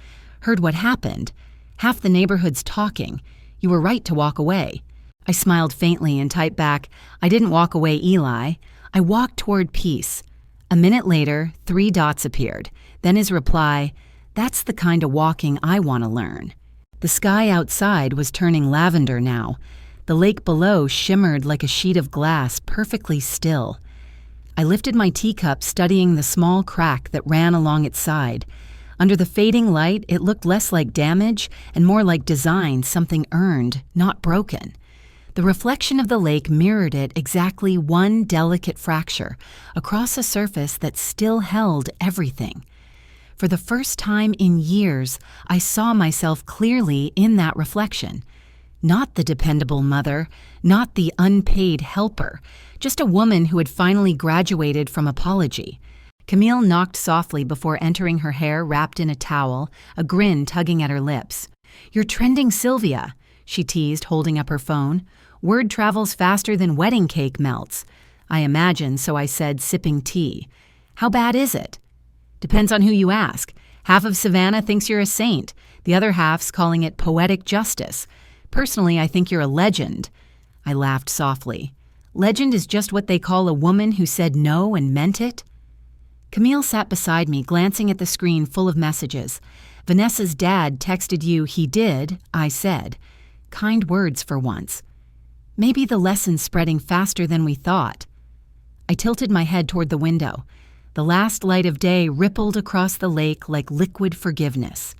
heard what happened. Half the neighborhood's talking. You were right to walk away. I smiled faintly and typed back, I didn't walk away, Eli. I walked toward peace. A minute later, 3 dots appeared. Then his reply, that's the kind of walking I want to learn. The sky outside was turning lavender now. The lake below shimmered like a sheet of glass, perfectly still. I lifted my teacup, studying the small crack that ran along its side. Under the fading light, it looked less like damage and more like design, something earned, not broken. The reflection of the lake mirrored it exactly one delicate fracture across a surface that still held everything. For the first time in years, I saw myself clearly in that reflection. Not the dependable mother, not the unpaid helper, just a woman who had finally graduated from apology. Camille knocked softly before entering, her hair wrapped in a towel, a grin tugging at her lips. "You're trending, Sylvia," she teased, holding up her phone. "Word travels faster than wedding cake melts." I imagined, so I said, sipping tea. "How bad is it?" "Depends on who you ask. Half of Savannah thinks you're a saint. The other half's calling it poetic justice. Personally, I think you're a legend." I laughed softly. "Legend is just what they call a woman who said no and meant it?" Camille sat beside me, glancing at the screen full of messages. "Vanessa's dad texted you he did," I said. Kind words for once. Maybe the lesson's spreading faster than we thought. I tilted my head toward the window. The last light of day rippled across the lake like liquid forgiveness.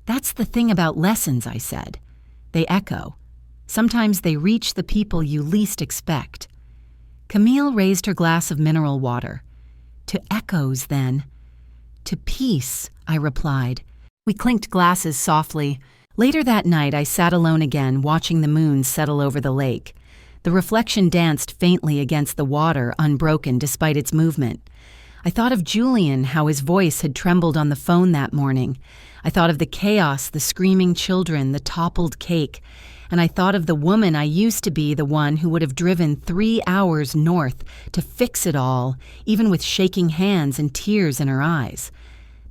"That's the thing about lessons," I said. "They echo. Sometimes they reach the people you least expect." Camille raised her glass of mineral water. "To echoes, then." "To peace," I replied. We clinked glasses softly. Later that night, I sat alone again, watching the moon settle over the lake. The reflection danced faintly against the water, unbroken despite its movement. I thought of Julian, how his voice had trembled on the phone that morning. I thought of the chaos, the screaming children, the toppled cake. And I thought of the woman I used to be, the one who would have driven 3 hours north to fix it all, even with shaking hands and tears in her eyes.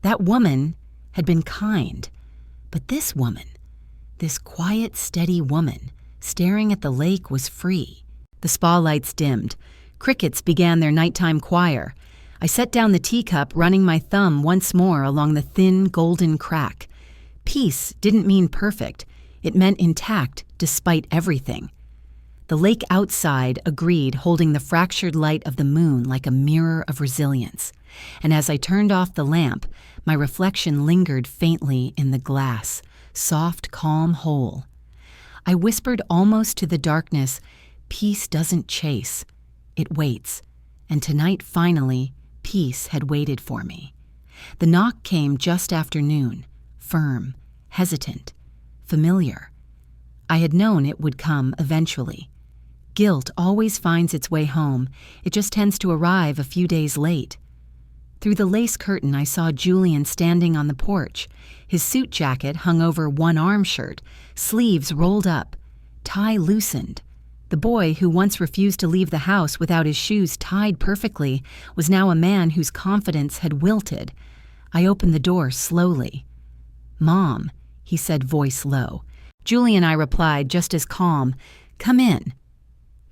That woman had been kind. But this woman, this quiet, steady woman, staring at the lake, was free. The spa lights dimmed. Crickets began their nighttime choir. I set down the teacup, running my thumb once more along the thin, golden crack. Peace didn't mean perfect. It meant intact, despite everything. The lake outside agreed, holding the fractured light of the moon like a mirror of resilience. And as I turned off the lamp, my reflection lingered faintly in the glass, soft, calm, whole. I whispered almost to the darkness, "Peace doesn't chase. It waits." And tonight, finally, peace had waited for me. The knock came just after noon, firm, hesitant, familiar. I had known it would come eventually. Guilt always finds its way home. It just tends to arrive a few days late. Through the lace curtain, I saw Julian standing on the porch. His suit jacket hung over one-arm shirt, sleeves rolled up, tie loosened. The boy who once refused to leave the house without his shoes tied perfectly was now a man whose confidence had wilted. I opened the door slowly. "Mom," he said, voice low. Julian, I replied, just as calm, "Come in."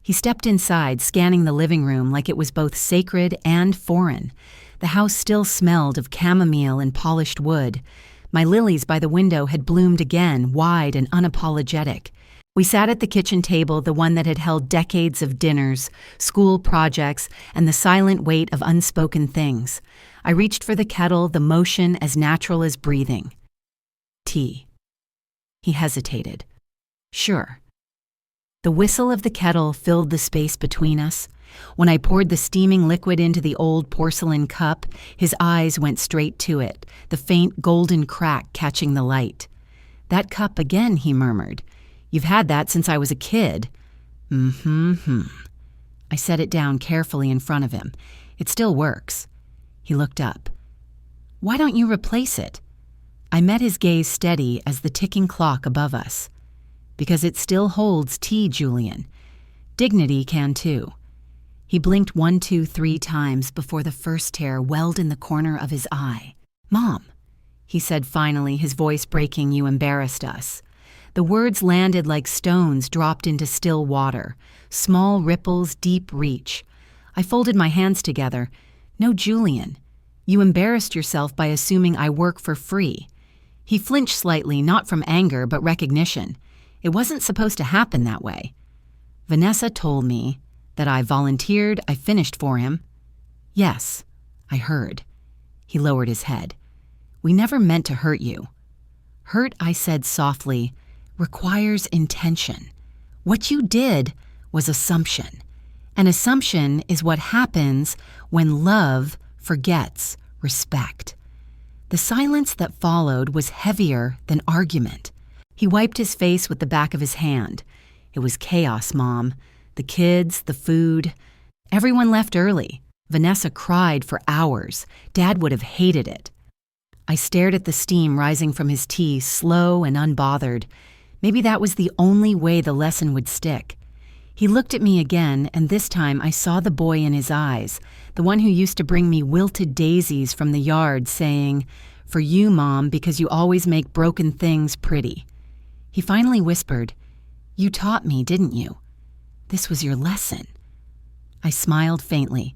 He stepped inside, scanning the living room like it was both sacred and foreign. The house still smelled of chamomile and polished wood. My lilies by the window had bloomed again, wide and unapologetic. We sat at the kitchen table, the one that had held decades of dinners, school projects, and the silent weight of unspoken things. I reached for the kettle, the motion as natural as breathing. "Tea." He hesitated. "Sure." The whistle of the kettle filled the space between us. When I poured the steaming liquid into the old porcelain cup, his eyes went straight to it, the faint golden crack catching the light. "That cup again," he murmured. "You've had that since I was a kid." Mm-hmm. I set it down carefully in front of him. "It still works." He looked up. "Why don't you replace it?" I met his gaze steady as the ticking clock above us. "Because it still holds tea, Julian. Dignity can too." He blinked 1, 2, 3 times before the first tear welled in the corner of his eye. "Mom," he said finally, his voice breaking, "you embarrassed us." The words landed like stones dropped into still water, small ripples, deep reach. I folded my hands together. "No, Julian. You embarrassed yourself by assuming I work for free." He flinched slightly, not from anger, but recognition. It wasn't supposed to happen that way. "Vanessa told me that I volunteered, I finished for him." "Yes, I heard." He lowered his head. "We never meant to hurt you." "Hurt," I said softly, "requires intention. What you did was assumption. An assumption is what happens when love forgets respect. The silence that followed was heavier than argument. He wiped his face with the back of his hand. It was chaos, Mom. The kids, the food. Everyone left early. Vanessa cried for hours. Dad would have hated it. I stared at the steam rising from his tea, slow and unbothered. Maybe that was the only way the lesson would stick. He looked at me again, and this time I saw the boy in his eyes, the one who used to bring me wilted daisies from the yard, saying, "For you, Mom, because you always make broken things pretty." He finally whispered, "You taught me, didn't you? This was your lesson." I smiled faintly.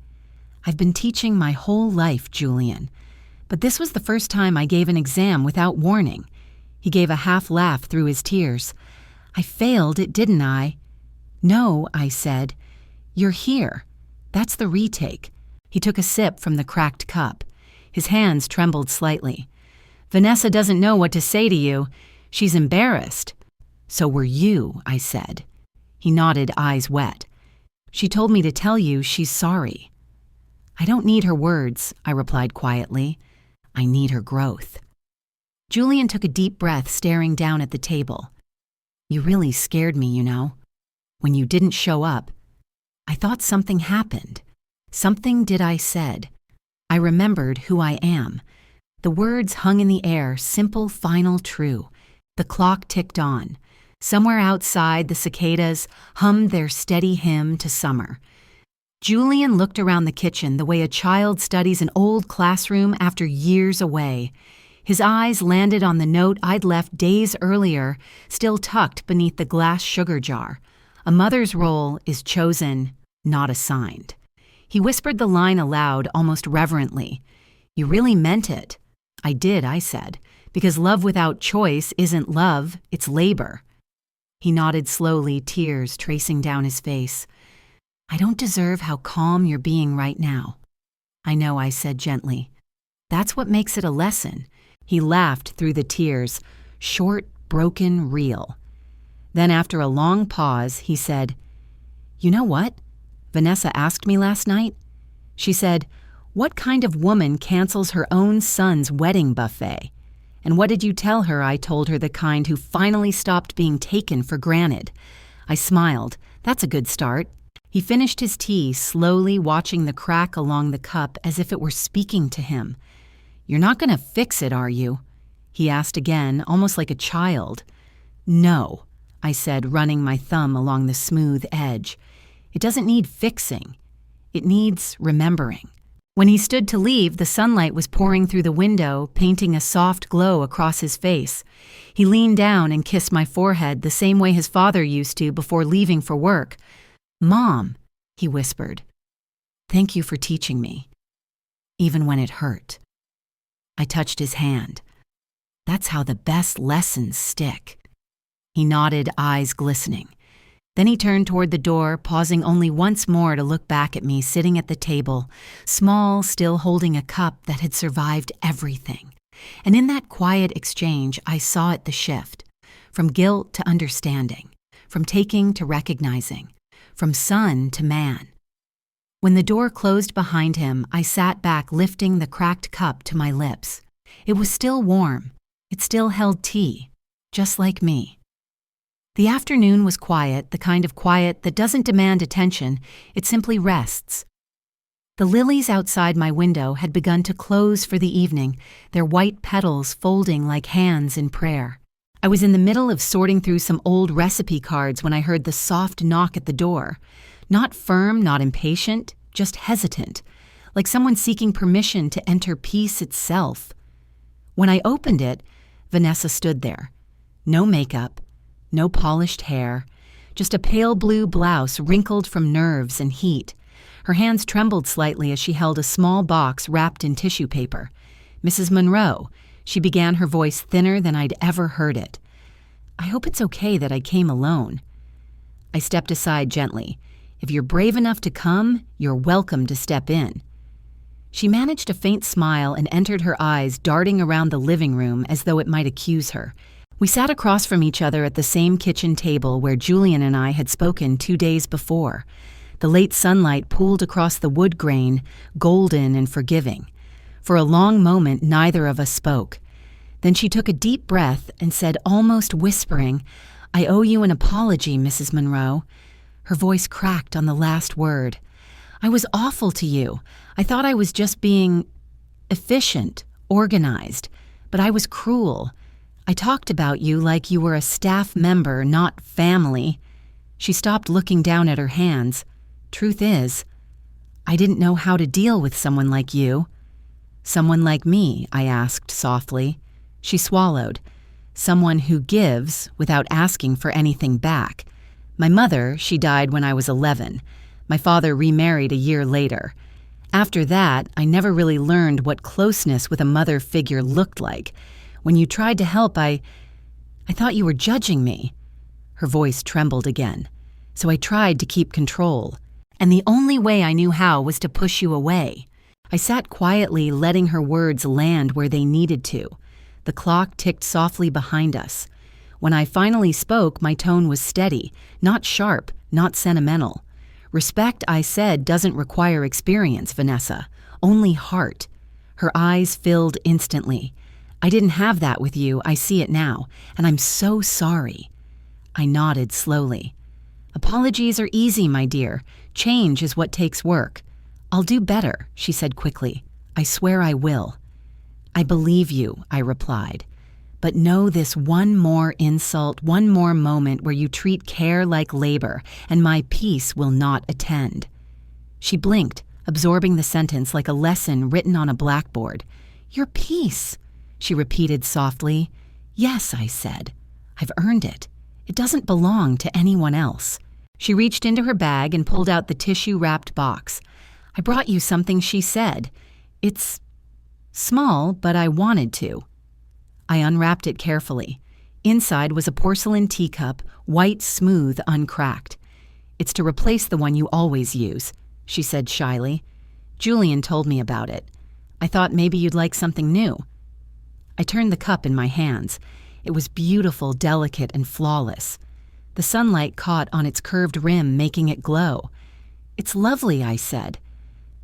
I've been teaching my whole life, Julian. But this was the first time I gave an exam without warning. He gave a half laugh through his tears. "I failed it, didn't I?" "No," I said. "You're here. That's the retake." He took a sip from the cracked cup. His hands trembled slightly. "Vanessa doesn't know what to say to you. She's embarrassed." "So were you," I said. He nodded, eyes wet. "She told me to tell you she's sorry." "I don't need her words," I replied quietly. "I need her growth." Julian took a deep breath, staring down at the table. "You really scared me, you know. When you didn't show up, I thought something happened. Something I said. I remembered who I am. The words hung in the air, simple, final, true. The clock ticked on. Somewhere outside, the cicadas hummed their steady hymn to summer. Julian looked around the kitchen the way a child studies an old classroom after years away. His eyes landed on the note I'd left days earlier, still tucked beneath the glass sugar jar. A mother's role is chosen, not assigned. He whispered the line aloud, almost reverently. "You really meant it." "I did," I said, "because love without choice isn't love, it's labor." He nodded slowly, tears tracing down his face. "I don't deserve how calm you're being right now." "I know," I said gently. "That's what makes it a lesson." He laughed through the tears, short, broken, real. Then after a long pause, he said, "You know what? Vanessa asked me last night. She said, 'What kind of woman cancels her own son's wedding buffet?' And what did you tell her?" I told her, "The kind who finally stopped being taken for granted." I smiled. "That's a good start." He finished his tea, slowly watching the crack along the cup as if it were speaking to him. "You're not going to fix it, are you?" he asked again, almost like a child. "No," I said, running my thumb along the smooth edge. "It doesn't need fixing. It needs remembering." When he stood to leave, the sunlight was pouring through the window, painting a soft glow across his face. He leaned down and kissed my forehead the same way his father used to before leaving for work. "Mom," he whispered, "thank you for teaching me, even when it hurt." I touched his hand. "That's how the best lessons stick." He nodded, eyes glistening. Then he turned toward the door, pausing only once more to look back at me sitting at the table, small, still holding a cup that had survived everything. And in that quiet exchange, I saw it the shift, from guilt to understanding, from taking to recognizing, from son to man. When the door closed behind him, I sat back, lifting the cracked cup to my lips. It was still warm. It still held tea, just like me. The afternoon was quiet, the kind of quiet that doesn't demand attention, it simply rests. The lilies outside my window had begun to close for the evening, their white petals folding like hands in prayer. I was in the middle of sorting through some old recipe cards when I heard the soft knock at the door. Not firm, not impatient, just hesitant, like someone seeking permission to enter peace itself. When I opened it, Vanessa stood there. No makeup, no polished hair, just a pale blue blouse wrinkled from nerves and heat. Her hands trembled slightly as she held a small box wrapped in tissue paper. "Mrs. Monroe," she began, her voice thinner than I'd ever heard it. "I hope it's okay that I came alone." I stepped aside gently. "If you're brave enough to come, you're welcome to step in." She managed a faint smile and entered, her eyes darting around the living room as though it might accuse her. We sat across from each other at the same kitchen table where Julian and I had spoken 2 days before. The late sunlight pooled across the wood grain, golden and forgiving. For a long moment, neither of us spoke. Then she took a deep breath and said, almost whispering, "I owe you an apology, Mrs. Monroe." Her voice cracked on the last word. "I was awful to you. I thought I was just being efficient, organized, but I was cruel. I talked about you like you were a staff member, not family." She stopped looking down at her hands. "Truth is, I didn't know how to deal with someone like you." "Someone like me?" I asked softly. She swallowed. "Someone who gives without asking for anything back. My mother, she died when I was 11. My father remarried a year later. After that, I never really learned what closeness with a mother figure looked like. When you tried to help, I thought you were judging me." Her voice trembled again. "So I tried to keep control. And the only way I knew how was to push you away." I sat quietly, letting her words land where they needed to. The clock ticked softly behind us. When I finally spoke, my tone was steady, not sharp, not sentimental. "Respect," I said, "doesn't require experience, Vanessa. Only heart." Her eyes filled instantly. "I didn't have that with you, I see it now, and I'm so sorry." I nodded slowly. "Apologies are easy, my dear. Change is what takes work." "I'll do better," she said quickly. "I swear I will." "I believe you," I replied. "But know this one more insult, one more moment where you treat care like labor, and my peace will not attend." She blinked, absorbing the sentence like a lesson written on a blackboard. "Your peace," she repeated softly. "Yes," I said. "I've earned it. It doesn't belong to anyone else." She reached into her bag and pulled out the tissue-wrapped box. "I brought you something," she said. "It's small, but I wanted to." I unwrapped it carefully. Inside was a porcelain teacup, white, smooth, uncracked. "It's to replace the one you always use," she said shyly. "Julian told me about it. I thought maybe you'd like something new." I turned the cup in my hands. It was beautiful, delicate, and flawless. The sunlight caught on its curved rim, making it glow. "It's lovely," I said.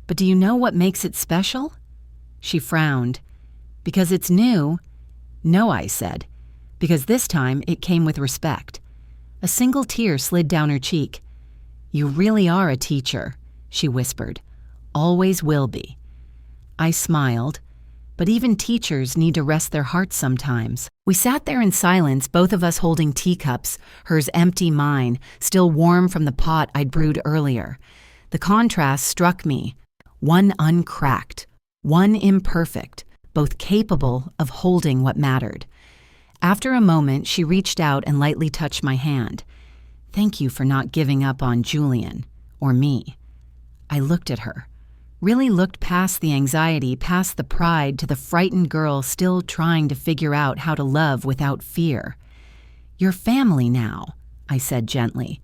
"But do you know what makes it special?" She frowned. "Because it's new?" "No," I said. "Because this time it came with respect." A single tear slid down her cheek. "You really are a teacher," she whispered. "Always will be." I smiled. But even teachers need to rest their hearts sometimes. We sat there in silence, both of us holding teacups, hers empty, mine, still warm from the pot I'd brewed earlier. The contrast struck me. One uncracked, one imperfect, both capable of holding what mattered. After a moment, she reached out and lightly touched my hand. "Thank you for not giving up on Julian, or me." I looked at her. Really looked past the anxiety, past the pride, to the frightened girl still trying to figure out how to love without fear. "You're family now," I said gently.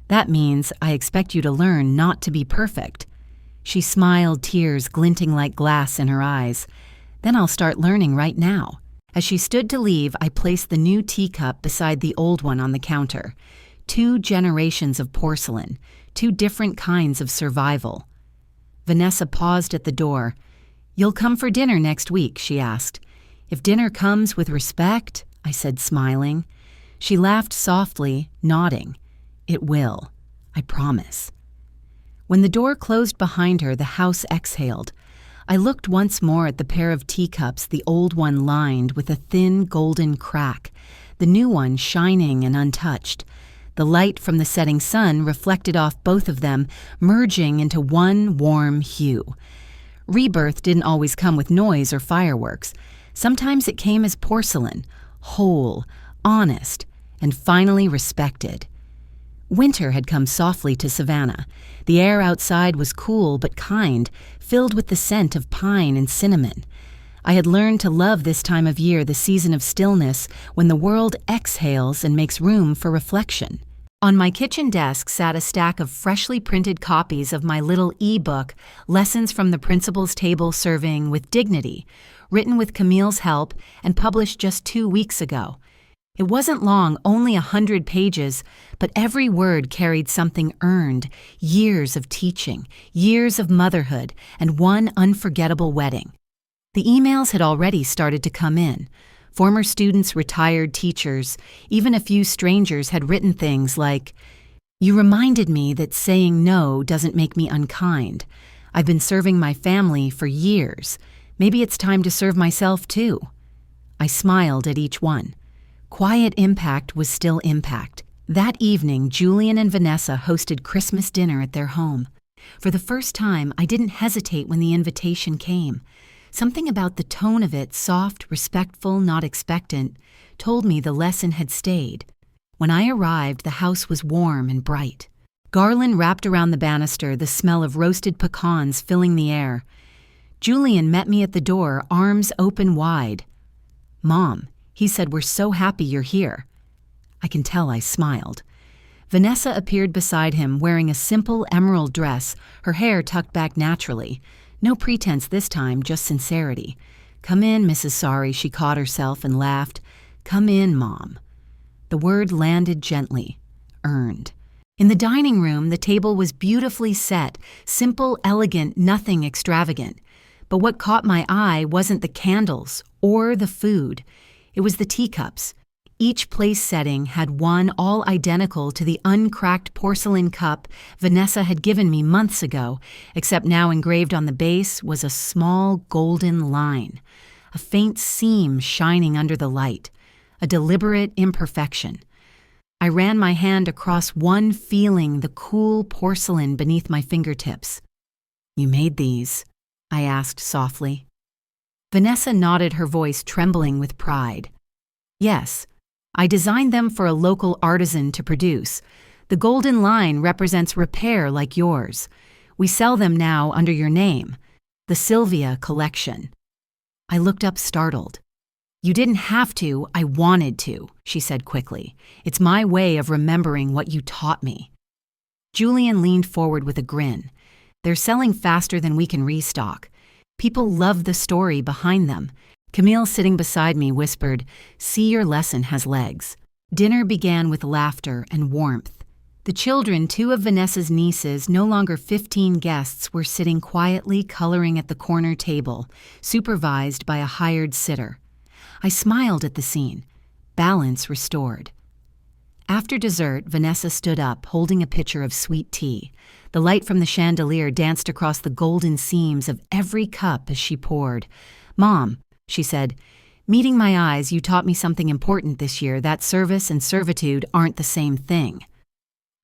"That means I expect you to learn not to be perfect." She smiled, tears glinting like glass in her eyes. "Then I'll start learning right now." As she stood to leave, I placed the new teacup beside the old one on the counter. 2 generations of porcelain, 2 different kinds of survival. Vanessa paused at the door. "You'll come for dinner next week?" she asked. "If dinner comes with respect," I said, smiling. She laughed softly, nodding. "It will. I promise." When the door closed behind her, the house exhaled. I looked once more at the pair of teacups, the old one lined with a thin golden crack, the new one shining and untouched. The light from the setting sun reflected off both of them, merging into one warm hue. Rebirth didn't always come with noise or fireworks. Sometimes it came as porcelain, whole, honest, and finally respected. Winter had come softly to Savannah. The air outside was cool but kind, filled with the scent of pine and cinnamon. I had learned to love this time of year, the season of stillness, when the world exhales and makes room for reflection. On my kitchen desk sat a stack of freshly printed copies of my little e-book, Lessons from the Principal's Table Serving with Dignity, written with Camille's help and published just 2 weeks ago. It wasn't long, only 100 pages, but every word carried something earned, years of teaching, years of motherhood, and one unforgettable wedding. The emails had already started to come in. Former students, retired teachers, even a few strangers had written things like, "You reminded me that saying no doesn't make me unkind. I've been serving my family for years. Maybe it's time to serve myself too." I smiled at each one. Quiet impact was still impact. That evening, Julian and Vanessa hosted Christmas dinner at their home. For the first time, I didn't hesitate when the invitation came. Something about the tone of it, soft, respectful, not expectant, told me the lesson had stayed. When I arrived, the house was warm and bright. Garland wrapped around the banister, the smell of roasted pecans filling the air. Julian met me at the door, arms open wide. "Mom," he said, "we're so happy you're here." I can tell I smiled. Vanessa appeared beside him, wearing a simple emerald dress, her hair tucked back naturally. No pretense this time, just sincerity. "Come in, Mrs. Sorry," she caught herself and laughed. "Come in, Mom." The word landed gently, earned. In the dining room, the table was beautifully set, simple, elegant, nothing extravagant. But what caught my eye wasn't the candles or the food. It was the teacups. Each place setting had one all identical to the uncracked porcelain cup Vanessa had given me months ago, except now engraved on the base was a small golden line, a faint seam shining under the light, a deliberate imperfection. I ran my hand across one, feeling the cool porcelain beneath my fingertips. "You made these?" I asked softly. Vanessa nodded, her voice trembling with pride. "Yes, I designed them for a local artisan to produce. The golden line represents repair like yours. We sell them now under your name, the Sylvia Collection." I looked up startled. "You didn't have to, I wanted to," she said quickly. "It's my way of remembering what you taught me." Julian leaned forward with a grin. "They're selling faster than we can restock. People love the story behind them." Camille, sitting beside me, whispered, "See, your lesson has legs." Dinner began with laughter and warmth. The children, two of Vanessa's nieces, no longer 15 guests, were sitting quietly coloring at the corner table, supervised by a hired sitter. I smiled at the scene. Balance restored. After dessert, Vanessa stood up, holding a pitcher of sweet tea. The light from the chandelier danced across the golden seams of every cup as she poured. "Mom," she said, "meeting my eyes, you taught me something important this year, that service and servitude aren't the same thing."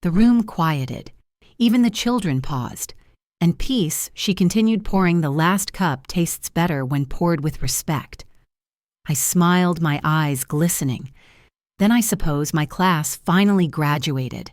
The room quieted. Even the children paused. And peace, she continued pouring, the last cup tastes better when poured with respect. I smiled, my eyes glistening. Then I suppose my class finally graduated.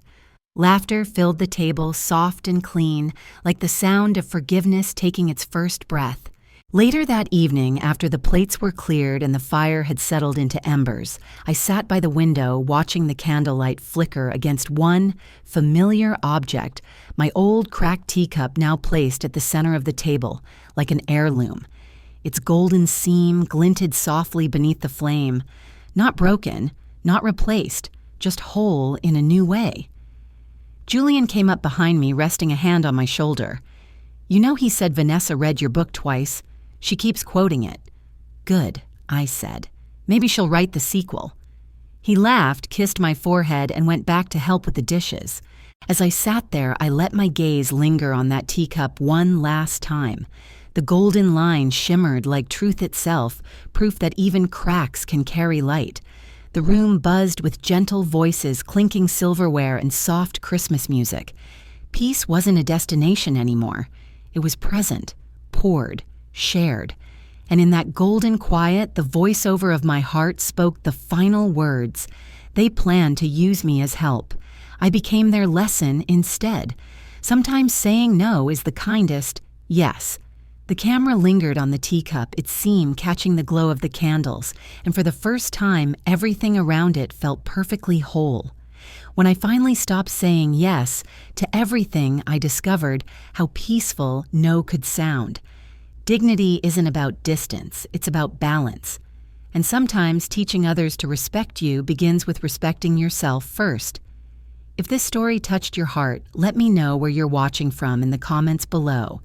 Laughter filled the table, soft and clean, like the sound of forgiveness taking its first breath. Later that evening, after the plates were cleared and the fire had settled into embers, I sat by the window watching the candlelight flicker against one familiar object, my old cracked teacup now placed at the center of the table, like an heirloom. Its golden seam glinted softly beneath the flame, not broken, not replaced, just whole in a new way. Julian came up behind me, resting a hand on my shoulder. "You know he said Vanessa read your book twice. She keeps quoting it." "Good," I said. "Maybe she'll write the sequel." He laughed, kissed my forehead, and went back to help with the dishes. As I sat there, I let my gaze linger on that teacup one last time. The golden line shimmered like truth itself, proof that even cracks can carry light. The room buzzed with gentle voices, clinking silverware, and soft Christmas music. Peace wasn't a destination anymore. It was present, poured, shared. And in that golden quiet, the voiceover of my heart spoke the final words. They planned to use me as help. I became their lesson instead. Sometimes saying no is the kindest yes. The camera lingered on the teacup, its seam catching the glow of the candles, and for the first time, everything around it felt perfectly whole. When I finally stopped saying yes to everything, I discovered how peaceful no could sound. Dignity isn't about distance, it's about balance. And sometimes teaching others to respect you begins with respecting yourself first. If this story touched your heart, let me know where you're watching from in the comments below.